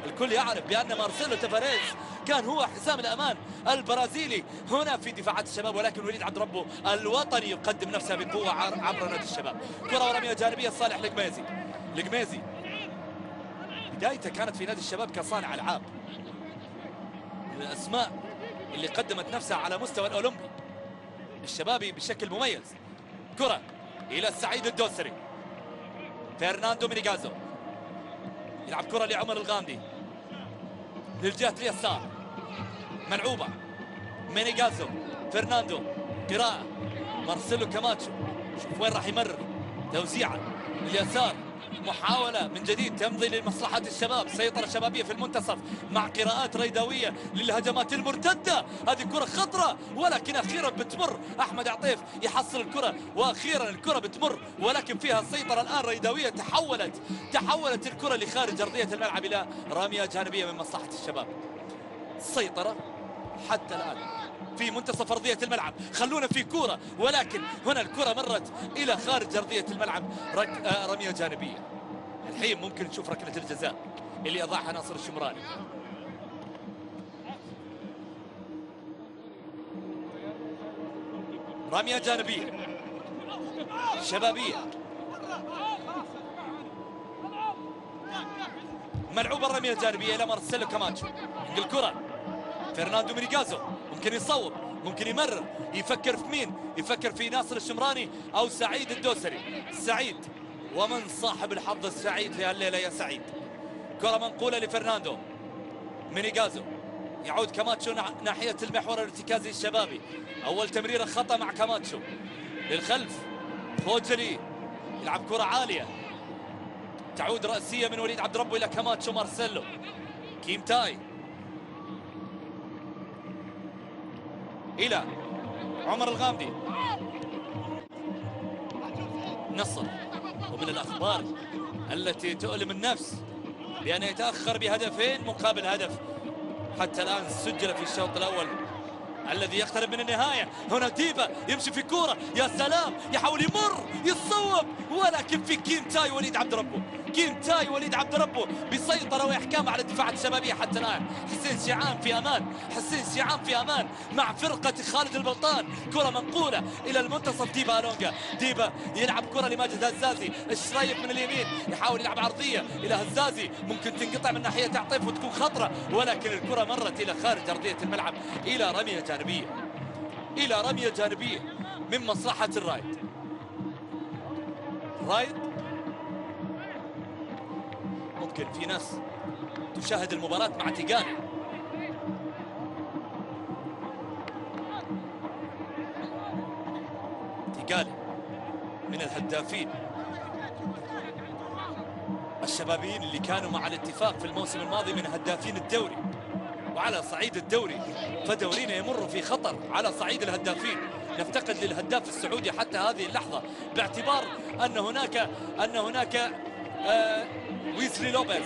الكل يعرف بأن مارسيلو تافاريز كان هو حزام الأمان البرازيلي هنا في دفاعات الشباب، ولكن وليد عبد ربه الوطني يقدم نفسه بقوة عبر نادي الشباب. كرة ورمية جانبية صالح القميزي بدايته كانت في نادي الشباب كصانع ألعاب، من الأسماء اللي قدمت نفسها على مستوى الأولمبي الشبابي بشكل مميز. كرة إلى السعيد الدوسري، فرناندو مينيغازو يلعب كرة لعمر الغامدي للجهة اليسار، ملعوبة مينيغازو، فرناندو، قراءة مارسيلو كاماتشو، شوف وين راح يمرر، توزيعة لليسار، محاولة من جديد تمضي لمصلحة الشباب، سيطرة شبابية في المنتصف مع قراءات ريداوية للهجمات المرتدة. هذه كرة خطرة ولكن أخيرا بتمر، أحمد عطيف يحصل الكرة وأخيرا الكرة بتمر ولكن فيها سيطرة الآن ريداوية. تحولت الكرة لخارج أرضية الملعب إلى رمية جانبية من مصلحة الشباب. سيطرة حتى الآن في منتصف أرضية الملعب، خلونا في كرة ولكن هنا الكرة مرت إلى خارج أرضية الملعب، رمية جانبية. الحين ممكن نشوف ركلة الجزاء اللي أضاعها ناصر الشمراني. رمية جانبية شبابية، ملعوبة الرمية الجانبية إلى مارسيلو كاماتشو. الكرة فرناندو مينيغازو ممكن يصوب، ممكن يمرر، يفكر في مين؟ يفكر في ناصر الشمراني أو سعيد الدوسري. سعيد، ومن صاحب الحظ السعيد في هالليلة يا سعيد. كرة منقولة لفرناندو مينيغازو، يعود كاماتشو ناحية المحور الارتكازي الشبابي. أول تمريرة خطأ مع كاماتشو للخلف، خوجلي يلعب كرة عالية، تعود رأسية من وليد عبد ربه إلى كاماتشو. مارسيلو، كيم تاي إلى عمر الغامدي. نصر، ومن الأخبار التي تؤلم النفس بأن يتأخر بهدفين مقابل هدف حتى الآن سجل في الشوط الأول الذي يقترب من النهاية. هنا ديبا يمشي في كورة، يا سلام، يحاول يمر، يصوب ولكن في كيم تاي وليد عبد ربه. كيم تاي وليد عبد ربه بسيطرة وإحكام على الدفاع الشبابية حتى الآن. حسين شيعان في أمان، حسين شيعان في أمان مع فرقة خالد البلطان. كرة منقولة إلى المنتصف، ديبا لونجا، ديبا يلعب كرة لماجد هزازي، الشريف من اليمين يحاول يلعب عرضية إلى هزازي، ممكن تنقطع من ناحية عطيف وتكون خطرة، ولكن الكرة مرت إلى خارج أرضية الملعب إلى رمية جانبية، إلى رمية جانبية من مصلحة الرايد. رايد ممكن في ناس تشاهد المباراة مع تيغالي. تيغالي من الهدافين الشبابيين اللي كانوا مع الاتفاق في الموسم الماضي من هدافين الدوري. وعلى صعيد الدوري فدورينا يمر في خطر على صعيد الهدافين. نفتقد للهداف السعودي حتى هذه اللحظة، باعتبار أن هناك ويسلي لوبيز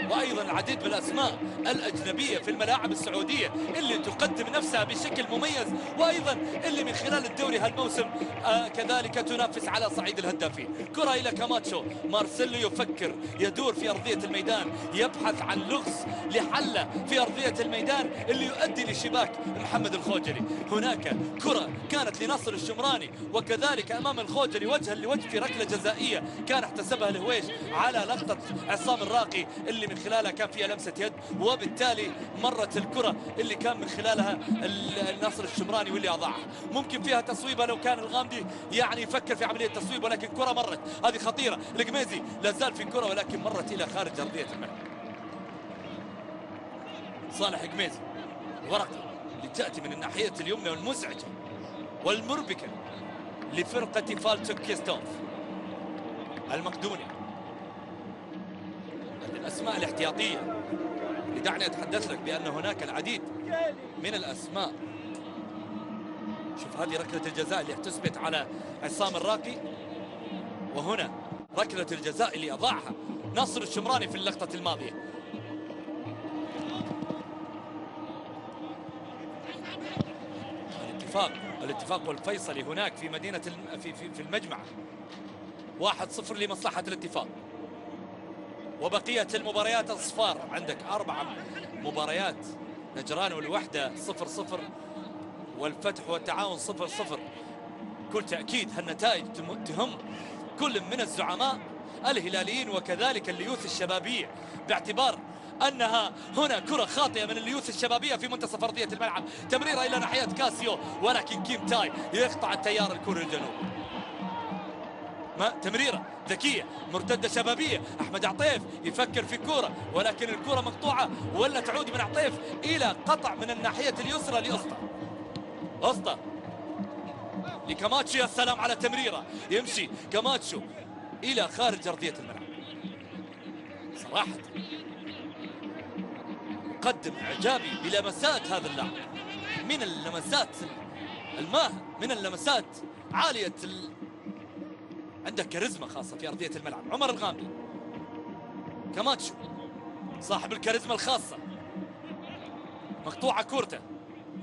وأيضا العديد من الأسماء الأجنبية في الملاعب السعودية اللي تقدم نفسها بشكل مميز، وأيضا اللي من خلال الدوري هالموسم كذلك تنافس على صعيد الهدافين. كرة إلى كاماتشو، مارسيلو يفكر، يدور في أرضية الميدان، يبحث عن لغز لحله في أرضية الميدان اللي يؤدي لشباك محمد الخوجلي. هناك كرة كانت لناصر الشمراني وكذلك أمام الخوجلي وجها لوجه في ركلة جزائية كان احتسبها الهويش على لقطة عصام الراقي اللي من خلالها كان فيها لمسة يد، وبالتالي مرت الكرة اللي كان من خلالها ناصر الشمراني واللي أضاعها. ممكن فيها تصويبة لو كان الغامدي يعني يفكر في عملية تصويب، ولكن كرة مرت، هذه خطيرة. القميزي لا زال في كرة ولكن مرت إلى خارج أرضية الملعب. صالح قميزي، الورقة اللي تأتي من الناحية اليمنى والمزعجة والمربكة لفرقة فالتوك كيستوف المقدوني. الأسماء الاحتياطية اللي دعني أتحدث لك بأن هناك العديد من الأسماء. شوف هذه ركلة الجزاء اللي احتسبت على عصام الراقي، وهنا ركلة الجزاء اللي أضاعها ناصر الشمراني في اللقطة الماضية. الاتفاق والفيصلي هناك في مدينة في المجمع 1-0 لمصلحة الاتفاق. وبقية المباريات اصفار، عندك 4 مباريات، نجران والوحدة 0-0 والفتح والتعاون 0-0. كل تأكيد هالنتائج تهم كل من الزعماء الهلاليين وكذلك الليوث الشبابية، باعتبار أنها هنا كرة خاطئة من الليوث الشبابية في منتصف أرضية الملعب، تمريرة إلى ناحية كاسيو ولكن كيم تاي يقطع التيار الكوري الجنوبي. تمريرة ذكية مرتدة شبابية، أحمد عطيف يفكر في كرة ولكن الكرة مقطوعة ولا تعود من عطيف إلى قطع من الناحية اليسرى لأسطى. أسطى لكاماتشو، يا سلام على تمريرة، يمشي كاماتشو إلى خارج أرضية الملعب. صراحة قدم إعجابي بلمسات هذا اللاعب، من اللمسات الماهر، من اللمسات عالية عندك كاريزما خاصة في أرضية الملعب. عمر الغامدي، كاماتشو صاحب الكاريزما الخاصة، مقطوعة كورته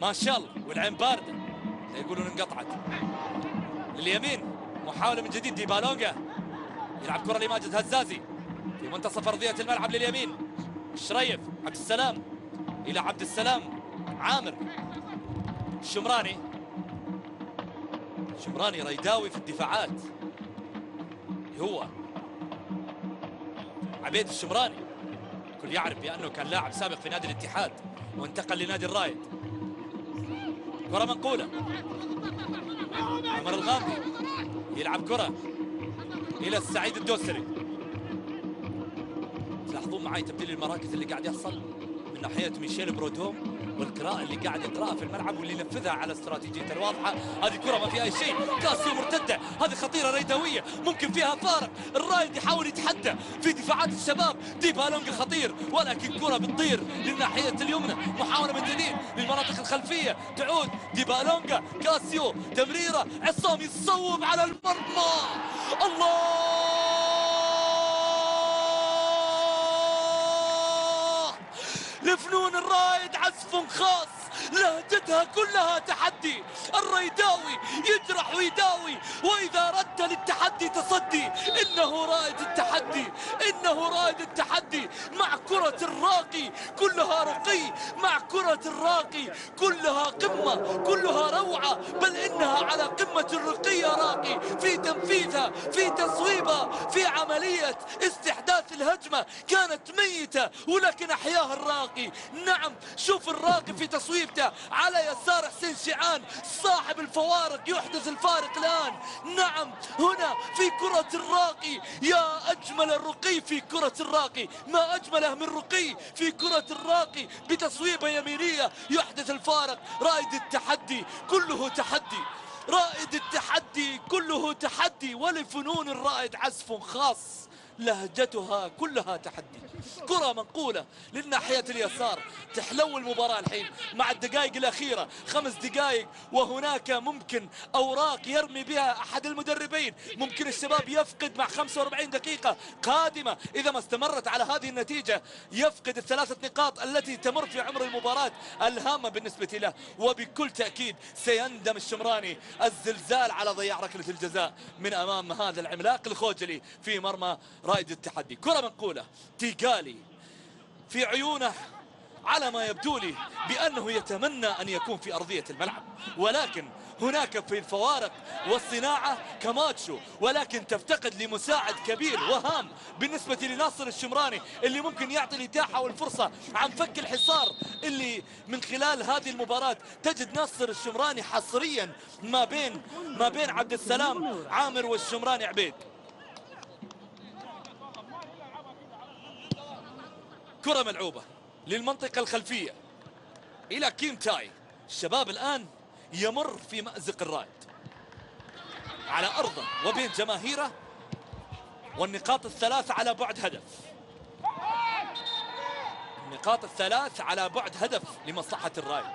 ما شاء الله والعين باردة يقولون انقطعت. لليمين محاولة من جديد، ديبالونجا يلعب كرة لماجد هزازي في منتصف أرضية الملعب لليمين. الشريف، عبد السلام إلى عبد السلام عامر، الشمراني ريداوي في الدفاعات، هو عبيد الشمراني كل يعرف بأنه كان لاعب سابق في نادي الاتحاد وانتقل لنادي الرايد. كرة منقولة، عمر الغامدي يلعب كرة إلى السعيد الدوسري. تلاحظون معي تبديل المراكز اللي قاعد يحصل من ناحية ميشيل برودوم والقراءة اللي قاعد يقرأها في الملعب واللي ينفذها على استراتيجيته الواضحة. هذه كرة ما فيها أي شيء، كاسيو مرتدة، هذه خطيرة ريداوية ممكن فيها فارق. الرايد يحاول يتحدى في دفاعات الشباب، ديبالونجا خطير ولكن كرة بتطير للناحية اليمنى. محاولة من جديد للمناطق الخلفية، تعود ديبالونجا، كاسيو تمريرة، عصام يصوب على المرمى. الله، لفنون الرايد عزف خاص لهجتها كلها تحدي. الريداوي يجرح ويداوي، وإذا ردت للتحدي تصدي. إنه رائد التحدي، إنه رائد التحدي. مع كرة الراقي كلها رقي، مع كرة الراقي كلها قمة، كلها روعة، بل إنها على قمة الرقي يا راقي. في تنفيذها، في تصويبها، في عملية استحداث الهجمة كانت ميتة ولكن أحياها الراقي. نعم، شوف الراقي في تصويبته على يسار حسين شيعان صاحب الفوارق يحدث الفارق الآن. نعم، هنا في كرة الراقي، يا أجمل الرقي في كرة الراقي، ما أجمله من رقي في كرة الراقي بتصويبة يمينية يحدث الفارق. رائد التحدي كله تحدي، رائد التحدي كله تحدي، ولفنون الرائد عزف خاص لهجتها كلها تحدي. كرة منقولة للناحية اليسار، تحلو المباراة الحين مع الدقائق الأخيرة، 5 دقائق، وهناك ممكن أوراق يرمي بها أحد المدربين. ممكن الشباب يفقد مع 45 دقيقة قادمة إذا ما استمرت على هذه النتيجة، يفقد ال3 نقاط التي تمر في عمر المباراة الهامة بالنسبة له. وبكل تأكيد سيندم الشمراني الزلزال على ضياع ركلة الجزاء من أمام هذا العملاق الخوجلي في مرمى رائد التحدي. كرة منقولة، تيغالي في عيونه على ما يبدو لي بأنه يتمنى أن يكون في أرضية الملعب، ولكن هناك في الفوارق والصناعة كاماتشو، ولكن تفتقد لمساعد كبير وهام بالنسبة لناصر الشمراني اللي ممكن يعطي الإتاحة والفرصة عن فك الحصار اللي من خلال هذه المباراة تجد ناصر الشمراني حصريا ما بين عبد السلام عامر والشمراني عبيد. كرة ملعوبة للمنطقة الخلفية إلى كيم تاي. الشباب الآن يمر في مأزق الرائد على أرضه وبين جماهيره، والنقاط ال3 على بعد هدف. النقاط ال3 على بعد هدف لمصلحة الرائد.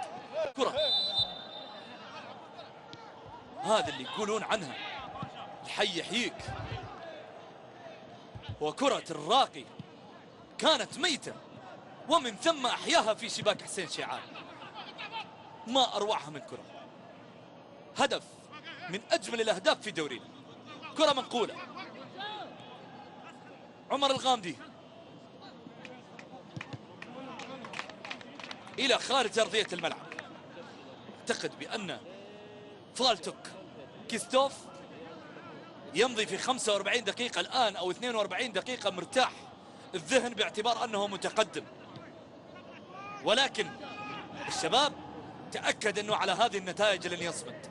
كرة هذا اللي يقولون عنها الحي يحييك. وكرة الراقي كانت ميتة ومن ثم أحياها في شباك حسين شيعان. ما أروعها من كرة، هدف من أجمل الأهداف في دورينا. كرة منقولة، عمر الغامدي إلى خارج أرضية الملعب. أعتقد بأن فالتوك كيستوف يمضي في 45 دقيقة الآن أو 42 دقيقة مرتاح الذهن باعتبار أنه متقدم، ولكن الشباب تأكد أنه على هذه النتائج لن يصمد.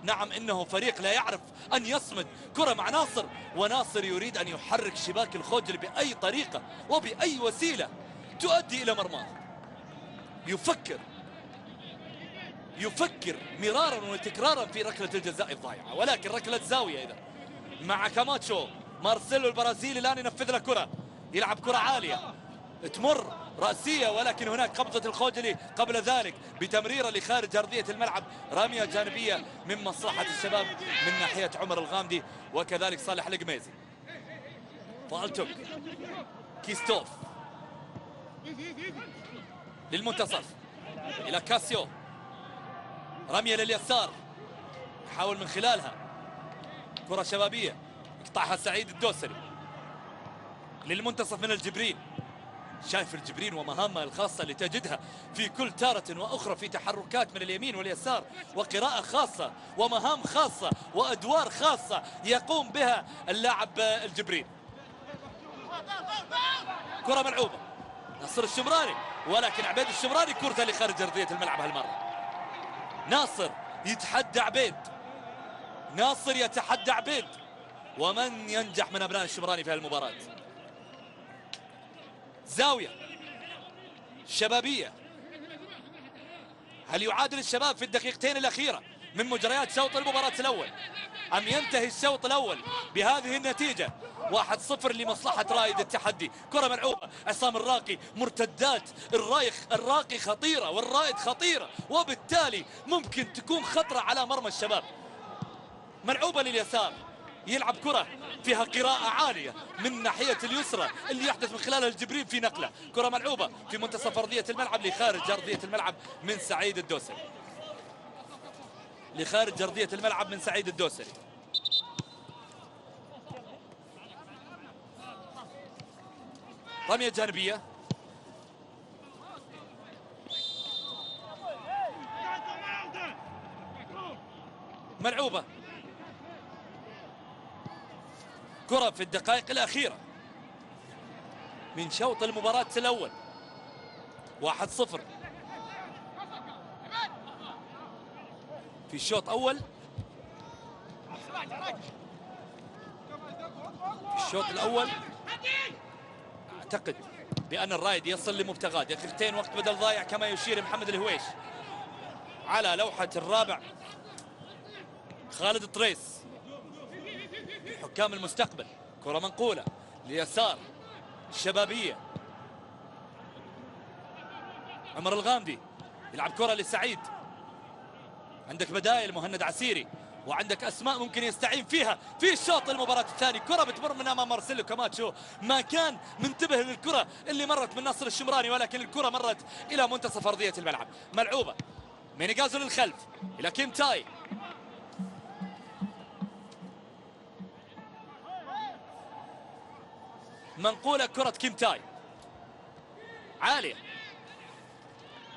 نعم، إنه فريق لا يعرف أن يصمد. كرة مع ناصر، وناصر يريد أن يحرك شباك الخوجل بأي طريقة وبأي وسيلة تؤدي إلى مرماه. يفكر مرارا وتكرارا في ركلة الجزاء الضائعة، ولكن ركلة زاوية إذا مع كاماتشو. مارسيلو البرازيلي الآن ينفذ له كرة، يلعب كرة عالية تمر رأسية، ولكن هناك قبضة الخوجلي قبل ذلك بتمريرة لخارج أرضية الملعب، رامية جانبية من مصلحة الشباب من ناحية عمر الغامدي وكذلك صالح القميزي. فالتوك كيستوف للمنتصف إلى كاسيو، رمية لليسار يحاول من خلالها كرة شبابية يقطعها سعيد الدوسري للمنتصف من الجبرين. شايف الجبرين ومهامه الخاصة اللي تجدها في كل تارة وأخرى في تحركات من اليمين واليسار، وقراءة خاصة ومهام خاصة وأدوار خاصة يقوم بها اللاعب الجبرين. كرة ملعوبة، ناصر الشمراني، ولكن عبيد الشمراني كرته لخارج أرضية الملعب هالمرة. ناصر يتحدى عبيد، ناصر يتحدى عبيد، ومن ينجح من أبناء الشمراني في هالمباراة. زاوية شبابية، هل يعادل الشباب في الدقيقتين الأخيرة من مجريات شوط المباراة الأول أم ينتهي الشوط الأول بهذه النتيجة 1-0 لمصلحة رائد التحدي؟ كرة ملعوبة، عصام الراقي، مرتدات الراقي خطيرة والرائد خطيرة، وبالتالي ممكن تكون خطرة على مرمى الشباب. ملعوبة لليسار، يلعب كرة فيها قراءة عالية من ناحية اليسرى اللي يحدث من خلالها الجبرين في نقلة. كرة ملعوبة في منتصف أرضية الملعب لخارج أرضية الملعب من سعيد الدوسري. لخارج أرضية الملعب من سعيد الدوسري. رمية جانبية. ملعوبة. كرة في الدقائق الأخيرة من شوط المباراة الأول. 1-0 في الشوط الأول. في الشوط الأول أعتقد بأن الرائد يصل لمبتغاه. دقيقتين وقت بدل ضايع كما يشير محمد الهويش على لوحة الرابع خالد الطريس. حكام المستقبل. كرة منقولة ليسار الشبابية. عمر الغامدي يلعب كرة لسعيد. عندك بدائل مهند عسيري وعندك أسماء ممكن يستعين فيها في الشوط المباراة الثاني. كرة بتمر من أمام مارسيلو كاماتشو، ما كان منتبه للكرة اللي مرت من ناصر الشمراني، ولكن الكرة مرت إلى منتصف أرضية الملعب. ملعوبة مينيغازو للخلف إلى كيم تاي. منقولة كرة كيم تاي عالية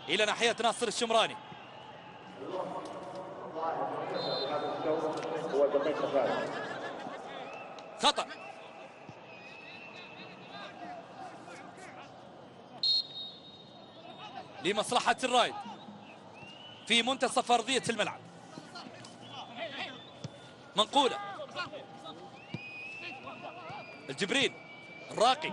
إلى ناحية ناصر الشمراني. خطأ. لمصلحة الرايد في منتصف أرضية الملعب. منقولة الجبرين الراقي.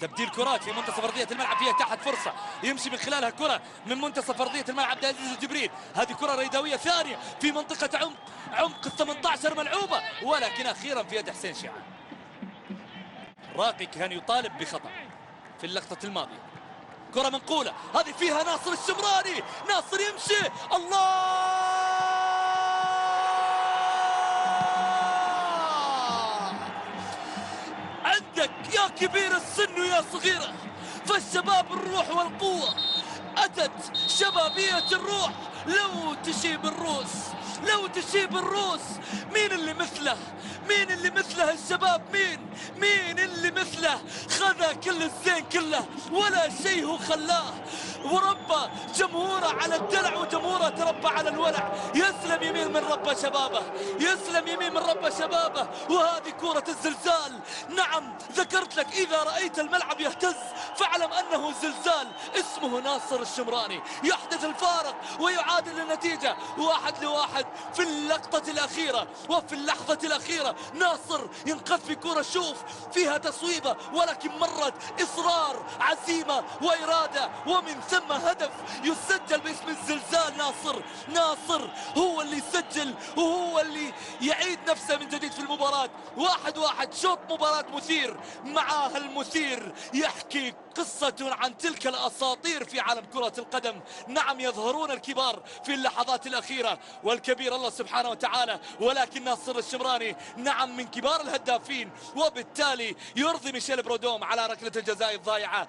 تبديل كرات في منتصف أرضية الملعب، فيها تحت فرصة يمشي من خلالها كرة من منتصف أرضية الملعب عبد العزيز الجبرين. هذه كرة ريداوية ثانية في منطقة عمق ال18 ملعوبة، ولكن أخيرا في يد حسين شيعان. راقي كان يطالب بخطأ في اللقطة الماضية. كرة منقولة هذه فيها ناصر الشمراني. ناصر يمشي. الله يا كبير السن ويا صغيرة، فالشباب الروح والقوة أتت شبابية الروح. لو تشيب الروس، لو تشيب الروس. مين اللي مثله؟ مين اللي مثله الشباب؟ مين اللي مثله؟ خذا كل الزين كله ولا شيء هو خلاه، وربى جمهوره على الدلع وجمهوره تربى على الولع. يسلم يمين من ربى شبابه، يسلم يمين من ربى شبابه. وهذه كرة الزلزال. نعم ذكرت لك إذا رأيت الملعب يهتز فاعلم أنه زلزال. اسمه ناصر الشمراني. يحدث الفارق ويعادل النتيجة 1-1 في اللقطة الأخيرة وفي اللحظة الأخيرة. ناصر ينقذ في كرة، شوف فيها تصويبة ولكن مرت إصرار عزيمة وإرادة، ومن ثم هدف يسجل باسم الزلزال. ناصر هو اللي يسجل وهو اللي يعيد نفسه من جديد في المباراة. 1-1 شوط مباراة مثير. معاه المثير يحكي قصة عن تلك الأساطير في عالم كرة القدم. نعم يظهرون الكبار في اللحظات الأخيرة والكبير الله سبحانه وتعالى، ولكن ناصر الشمراني نعم من كبار الهدافين، وبالتالي يرضي ميشيل برودوم على ركلة الجزاء الضائعة.